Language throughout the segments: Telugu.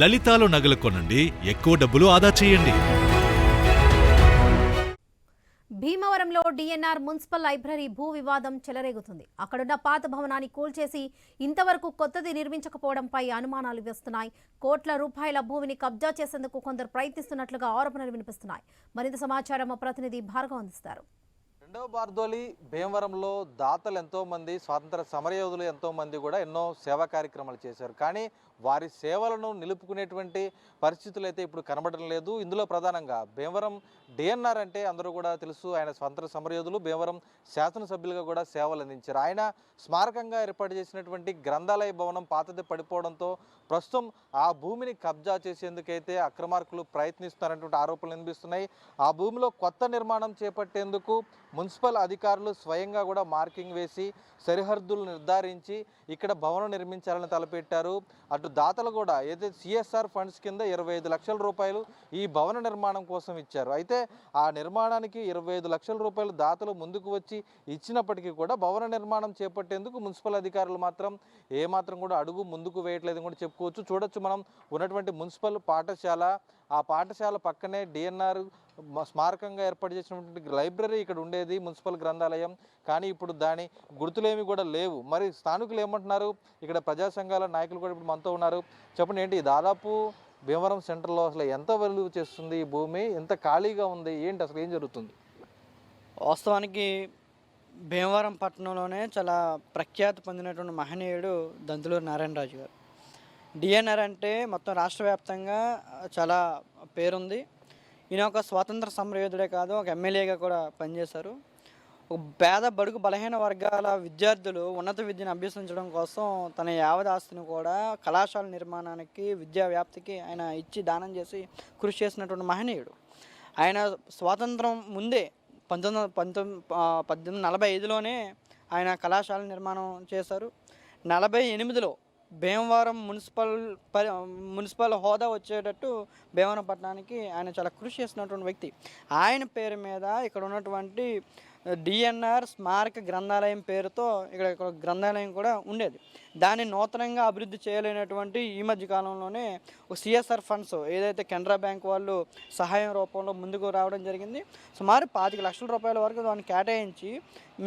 లలితాలో నగలు కొనండి, ఎక్కువ డబ్బులు ఆదా చేయండి. భీమవరంలో డిఎన్ఆర్ మున్సిపల్ లైబ్రరీ భూ వివాదం చెలరేగుతుంది. అక్కడున్న పాత భవనాన్ని కూల్చేసి ఇంతవరకు కొత్తది నిర్మించకపోవడంపై అనుమానాలు వస్తున్నాయి. కోట్ల రూపాయల భూమిని కబ్జా చేసేందుకు కొందరు ప్రయత్నిస్తున్నట్లుగా ఆరోపణలు వినిపిస్తున్నాయి. మరింత సమాచారం మా ప్రతినిధి భార్గవ్ అందిస్తారు. రెండవ బార్దోలి భీమవరంలో దాతలు ఎంతోమంది, స్వాతంత్ర సమరయోధులు ఎంతోమంది కూడా ఎన్నో సేవా కార్యక్రమాలు చేశారు. కానీ వారి సేవలను నిలుపుకునేటువంటి పరిస్థితులు అయితే ఇప్పుడు కనబడడం లేదు. ఇందులో ప్రధానంగా భీమవరం డిఎన్ఆర్ అంటే అందరూ కూడా తెలుసు. ఆయన స్వాతంత్ర సమరయోధులు, భీమవరం శాసనసభ్యులుగా కూడా సేవలు అందించారు. ఆయన స్మారకంగా ఏర్పాటు చేసినటువంటి గ్రంథాలయ భవనం పాతది పడిపోవడంతో ప్రస్తుతం ఆ భూమిని కబ్జా చేసేందుకైతే అక్రమార్కులు ప్రయత్నిస్తున్నటువంటి ఆరోపణలు వినిపిస్తున్నాయి. ఆ భూమిలో కొత్త నిర్మాణం చేపట్టేందుకు మున్సిపల్ అధికారులు స్వయంగా కూడా మార్కింగ్ వేసి సరిహద్దులు నిర్ధారించి ఇక్కడ భవనం నిర్మించాలని తలపెట్టారు. అటు దాతలు కూడా ఏదైతే సిఎస్ఆర్ ఫండ్స్ కింద 25 లక్షల రూపాయలు ఈ భవన నిర్మాణం కోసం ఇచ్చారు. అయితే ఆ నిర్మాణానికి 25 లక్షల రూపాయలు దాతలు ముందుకు వచ్చి ఇచ్చినప్పటికీ కూడా భవన నిర్మాణం చేపట్టేందుకు మున్సిపల్ అధికారులు మాత్రం ఏమాత్రం కూడా అడుగు ముందుకు వేయట్లేదని కూడా చెప్పుకోవచ్చు. చూడొచ్చు మనం ఉన్నటువంటి మున్సిపల్ పాఠశాల, ఆ పాఠశాల పక్కనే డిఎన్ఆర్ స్మారకంగా ఏర్పాటు చేసినటువంటి లైబ్రరీ ఇక్కడ ఉండేది, మున్సిపల్ గ్రంథాలయం. కానీ ఇప్పుడు దాని గుర్తులేమి కూడా లేవు. మరి స్థానికులు ఏమంటున్నారు, ఇక్కడ ప్రజా సంఘాల నాయకులు కూడా ఇప్పుడు మనతో ఉన్నారు. చెప్పండి, ఏంటి దాదాపు భీమవరం సెంటర్లో అసలు ఎంత విలువ చేస్తుంది ఈ భూమి, ఎంత ఖాళీగా ఉంది, ఏంటి అసలు ఏం జరుగుతుంది? వాస్తవానికి భీమవరం పట్టణంలోనే చాలా ప్రఖ్యాతి పొందినటువంటి మహనీయుడు దంతులూరి నారాయణరాజు గారు. డిఎన్ఆర్ అంటే మొత్తం రాష్ట్ర వ్యాప్తంగా చాలా పేరుంది. ఈయన ఒక స్వాతంత్ర సమరయోధుడే కాదు, ఒక ఎమ్మెల్యేగా కూడా పనిచేశారు. ఒక పేద బడుగు బలహీన వర్గాల విద్యార్థులు ఉన్నత విద్యను అభ్యసించడం కోసం తన యావత్ ఆస్తిని కూడా కళాశాల నిర్మాణానికి, విద్యా వ్యాప్తికి ఆయన ఇచ్చి దానం చేసి కృషి చేసినటువంటి మహనీయుడు. ఆయన స్వాతంత్రం ముందే 1845లోనే ఆయన కళాశాల నిర్మాణం చేశారు. 48లో భీమవరం మున్సిపల్ హోదా వచ్చేటట్టు భీమవరం పట్టణానికి ఆయన చాలా కృషి చేసినటువంటి వ్యక్తి. ఆయన పేరు మీద ఇక్కడ ఉన్నటువంటి డిఎన్ఆర్ స్మారక గ్రంథాలయం పేరుతో ఇక్కడ గ్రంథాలయం కూడా ఉండేది. దాన్ని నూతనంగా అభివృద్ధి చేయలేనటువంటి ఈ మధ్య కాలంలోనే ఒక సిఎస్ఆర్ ఫండ్స్ ఏదైతే కెనరా బ్యాంక్ వాళ్ళు సహాయం రూపంలో ముందుకు రావడం జరిగింది. సుమారు 25 లక్షల రూపాయల వరకు దాన్ని కేటాయించి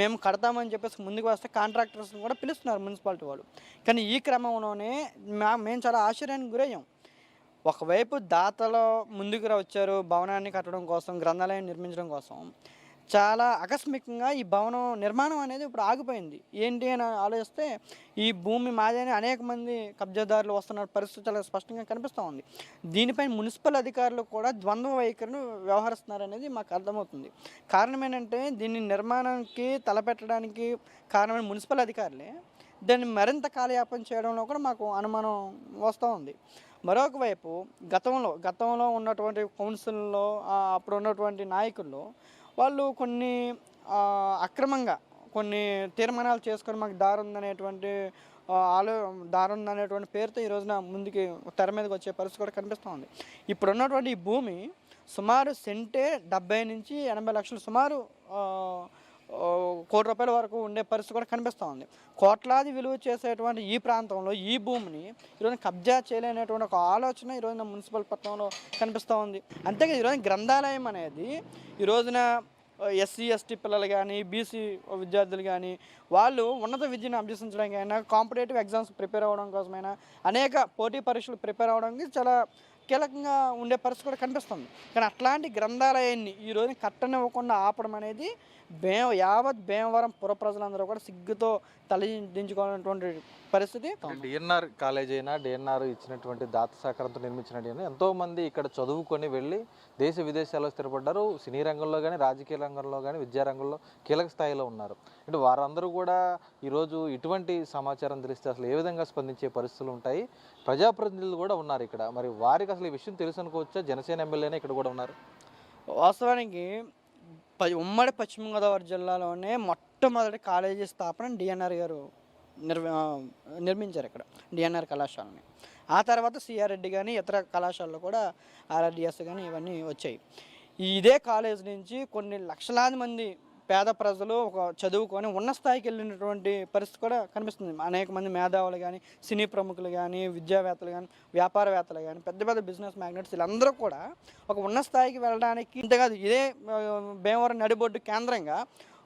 మేము కడతామని చెప్పేసి ముందుకు వస్తే కాంట్రాక్టర్స్ని కూడా పిలుస్తున్నారు మున్సిపాలిటీ వాళ్ళు. కానీ ఈ క్రమంలోనే మేము చాలా ఆశ్చర్యానికి గురయ్యాం. ఒకవైపు దాతలు ముందుకు వచ్చారు భవనాన్ని కట్టడం కోసం, గ్రంథాలయం నిర్మించడం కోసం. చాలా ఆకస్మికంగా ఈ భవనం నిర్మాణం అనేది ఇప్పుడు ఆగిపోయింది. ఏంటి అని ఆలోచిస్తే ఈ భూమి మాదని అనేక మంది కబ్జాదారులు వస్తున్న పరిస్థితి చాలా స్పష్టంగా కనిపిస్తూ ఉంది. దీనిపై మున్సిపల్ అధికారులు కూడా ద్వంద్వ వైఖరిని వ్యవహరిస్తున్నారనేది మాకు అర్థమవుతుంది. కారణం ఏంటంటే దీన్ని నిర్మాణానికి తలపెట్టడానికి కారణమైన మున్సిపల్ అధికారులే దాన్ని మరింత కాలయాపన చేయడంలో కూడా మాకు అనుమానం వస్తూ ఉంది. మరొక వైపు గతంలో ఉన్నటువంటి కౌన్సిల్లో అప్పుడు ఉన్నటువంటి నాయకుల్లో వాళ్ళు కొన్ని అక్రమంగా కొన్ని తీర్మానాలు చేసుకొని మాకు దారి ఉందనేటువంటి పేరుతో ఈ రోజున ముందుకి తెర మీదకి వచ్చే పరిస్థితి కూడా కనిపిస్తూ ఉంది. ఇప్పుడు ఉన్నటువంటి ఈ భూమి సుమారు సెంటే 70 నుంచి 80 లక్షలు, సుమారు 1 కోటి రూపాయల వరకు ఉండే పరిస్థితి కూడా కనిపిస్తూ ఉంది. కోట్లాది విలువ చేసేటువంటి ఈ ప్రాంతంలో ఈ భూమిని ఈరోజు కబ్జా చేయలేనటువంటి ఒక ఆలోచన ఈరోజున మున్సిపల్ పట్టణంలో కనిపిస్తూ ఉంది. అంతేగా ఈరోజు గ్రంథాలయం అనేది ఈ రోజున ఎస్సీ ఎస్టీ పిల్లలు కానీ, బీసీ విద్యార్థులు కానీ వాళ్ళు ఉన్నత విద్యను అభ్యసించడానికైనా, కాంపిటేటివ్ ఎగ్జామ్స్ ప్రిపేర్ అవ్వడం కోసమైనా, అనేక పోటీ పరీక్షలు ప్రిపేర్ అవ్వడానికి చాలా కీలకంగా ఉండే పరిస్థితి కూడా కనిపిస్తుంది. కానీ అట్లాంటి గ్రంథాలయాన్ని ఈరోజు కట్టనివ్వకుండా ఆపడం అనేది యావత్ భీమవరం పుర ప్రజలందరూ కూడా సిగ్గుతో తలదించుకున్నటువంటి పరిస్థితి. డిఎన్ఆర్ కాలేజ్ అయినా, డిఎన్ఆర్ ఇచ్చినటువంటి దాత సహకారంతో నిర్మించిన ఎంతోమంది ఇక్కడ చదువుకొని వెళ్ళి దేశ విదేశాల్లో స్థిరపడ్డారు. సినీ రంగంలో కానీ, రాజకీయ రంగంలో కానీ, విద్యారంగంలో కీలక స్థాయిలో ఉన్నారు. అంటే వారందరూ కూడా ఈరోజు ఇటువంటి సమాచారం తెలిస్తే అసలు ఏ విధంగా స్పందించే పరిస్థితులు ఉంటాయి? ప్రజాప్రతినిధులు కూడా ఉన్నారు ఇక్కడ. మరి వారికి అసలు ఈ విషయం తెలుసు అనుకోవచ్చా? జనసేన ఎమ్మెల్యేనే ఇక్కడ కూడా ఉన్నారు. వాస్తవానికి ఉమ్మడి పశ్చిమ గోదావరి జిల్లాలోనే మొట్టమొదటి కాలేజీ స్థాపన డిఎన్ఆర్ గారు నిర్మించారు ఇక్కడ డిఎన్ఆర్ కళాశాలని. ఆ తర్వాత సిఆర్ రెడ్డి కానీ ఇతర కళాశాలలో కూడా ఆర్ఆర్డిఎస్ కానీ ఇవన్నీ వచ్చాయి. ఇదే కాలేజ్ నుంచి కొన్ని లక్షలాది మంది పేద ప్రజలు ఒక చదువుకొని ఉన్న స్థాయికి వెళ్ళినటువంటి పరిస్థితి కూడా కనిపిస్తుంది. అనేక మంది మేధావులు కానీ, సినీ ప్రముఖులు కానీ, విద్యావేత్తలు కానీ, వ్యాపారవేత్తలు కానీ, పెద్ద పెద్ద బిజినెస్ మ్యాగ్నెట్స్ వీళ్ళందరూ కూడా ఒక ఉన్న స్థాయికి వెళ్ళడానికి ఇంతేకాదు ఇదే భీమవరం నడిబొడ్డు కేంద్రంగా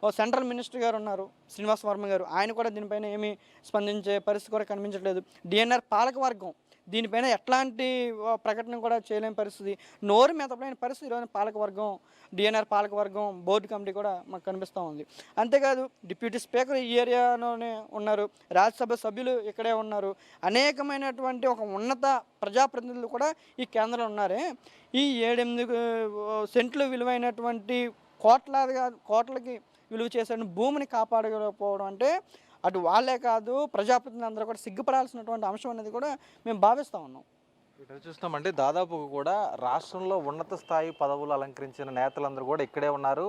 ఓ సెంట్రల్ మినిస్టర్ గారు ఉన్నారు, శ్రీనివాస్ వర్మ గారు. ఆయన కూడా దీనిపైన ఏమీ స్పందించే పరిస్థితి కూడా కనిపించట్లేదు. డిఎన్ఆర్ పాలకవర్గం దీనిపైన ఎట్లాంటి ప్రకటన కూడా చేయలేని పరిస్థితి, నోరు మెదపలేని పరిస్థితి ఈరోజు పాలకవర్గం, డిఎన్ఆర్ పాలకవర్గం బోర్డు కమిటీ కూడా మాకు కనిపిస్తూ ఉంది. అంతేకాదు డిప్యూటీ స్పీకర్ ఈ ఏరియాలోనే ఉన్నారు, రాజ్యసభ సభ్యులు ఇక్కడే ఉన్నారు, అనేకమైనటువంటి ఒక ఉన్నత ప్రజాప్రతినిధులు కూడా ఈ కేంద్రంలో ఉన్నారే. ఈ 7-8 సెంట్లు విలువైనటువంటి కోట్లకి విలువ చేసే భూమిని కాపాడకపోవడం అంటే అటు వాళ్ళే కాదు ప్రజాప్రతినిధులు అందరూ కూడా సిగ్గుపడాల్సినటువంటి అంశం అనేది కూడా మేము భావిస్తూ ఉన్నాం. ఇక్కడ చూస్తామంటే దాదాపు కూడా రాష్ట్రంలో ఉన్నత స్థాయి పదవులు అలంకరించిన నేతలందరూ కూడా ఇక్కడే ఉన్నారు.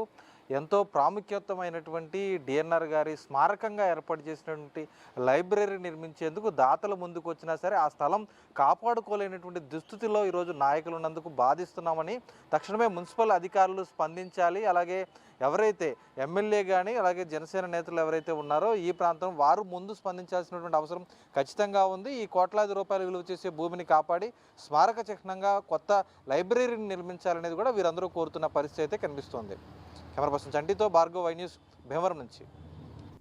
ఎంతో ప్రాముఖ్యతమైనటువంటి డిఎన్ఆర్ గారి స్మారకంగా ఏర్పాటు చేసినటువంటి లైబ్రరీ నిర్మించేందుకు దాతలు ముందుకు వచ్చినా సరే ఆ స్థలం కాపాడుకోలేనటువంటి దుస్థితిలో ఈరోజు నాయకులు ఉన్నందుకు బాధిస్తున్నామని తక్షణమే మున్సిపల్ అధికారులు స్పందించాలి. అలాగే ఎవరైతే ఎమ్మెల్యే కానీ అలాగే జనసేన నేతలు ఎవరైతే ఉన్నారో ఈ ప్రాంతం వారు ముందు స్పందించాల్సినటువంటి అవసరం ఖచ్చితంగా ఉంది. ఈ కోట్లాది రూపాయలు విలువ చేసే భూమిని కాపాడి స్మారక చిహ్నంగా కొత్త లైబ్రరీని నిర్మించాలనేది కూడా వీరందరూ కోరుతున్న పరిస్థితి అయితే కనిపిస్తోంది. కెమెరా పర్సన్ చంటితో భార్గవ్, వై న్యూస్, భీమవరం నుంచి.